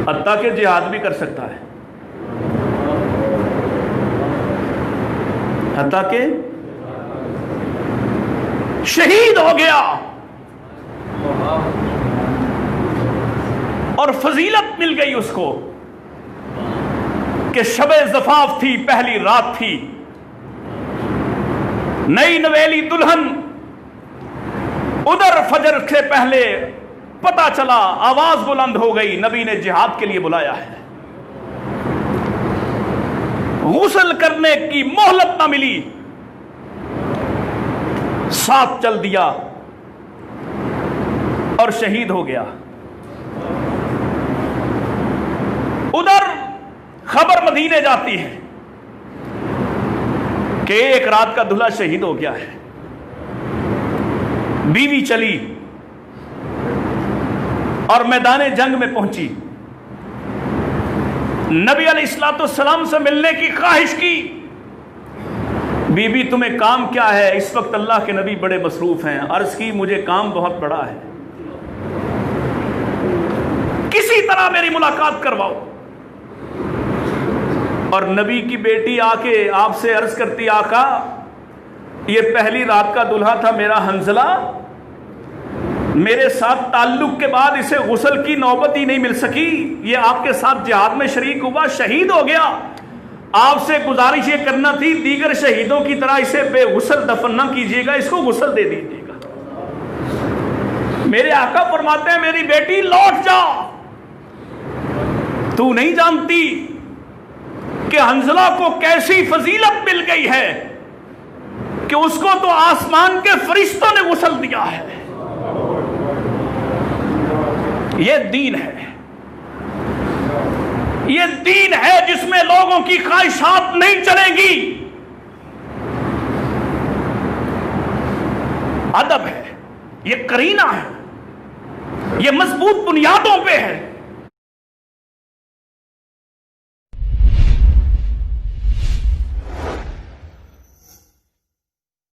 हत्ता के जिहाद भी कर सकता है, हत्ता के शहीद हो गया। और फजीलत मिल गई उसको कि शबे ज़फ़ाफ थी, पहली रात थी, नई नवेली दुल्हन। उधर फजर से पहले पता चला, आवाज बुलंद हो गई, नबी ने जिहाद के लिए बुलाया है। गुस्ल करने की मोहलत ना मिली, साथ चल दिया और शहीद हो गया। उधर खबर मदीने जाती है कि एक रात का दूल्हा शहीद हो गया है। बीवी चली और मैदान जंग में पहुंची, नबी अलैहिस्सलाम से मिलने की ख्वाहिश की। बीबी तुम्हें काम क्या है? इस वक्त अल्लाह के नबी बड़े मसरूफ हैं। अर्ज की मुझे काम बहुत बड़ा है, किसी तरह मेरी मुलाकात करवाओ। और नबी की बेटी आके आपसे अर्ज करती, आका ये पहली रात का दूल्हा था मेरा हंजला, मेरे साथ ताल्लुक के बाद इसे गुस्ल की नौबत ही नहीं मिल सकी। ये आपके साथ जिहाद में शरीक हुआ, शहीद हो गया। आपसे गुजारिश ये करना थी, दीगर शहीदों की तरह इसे बेगुस्ल दफन ना कीजिएगा, इसको गुस्ल दे दीजिएगा। मेरे आका फरमाते हैं, मेरी बेटी लौट जा, तू नहीं जानती कि हंजला को कैसी फजीलत मिल गई है कि उसको तो आसमान के फरिश्तों ने गुस्ल दिया है। ये दीन है, ये दीन है जिसमें लोगों की ख्वाहिशात नहीं चलेंगी। अदब है, ये करीना है, ये मजबूत बुनियादों पे है।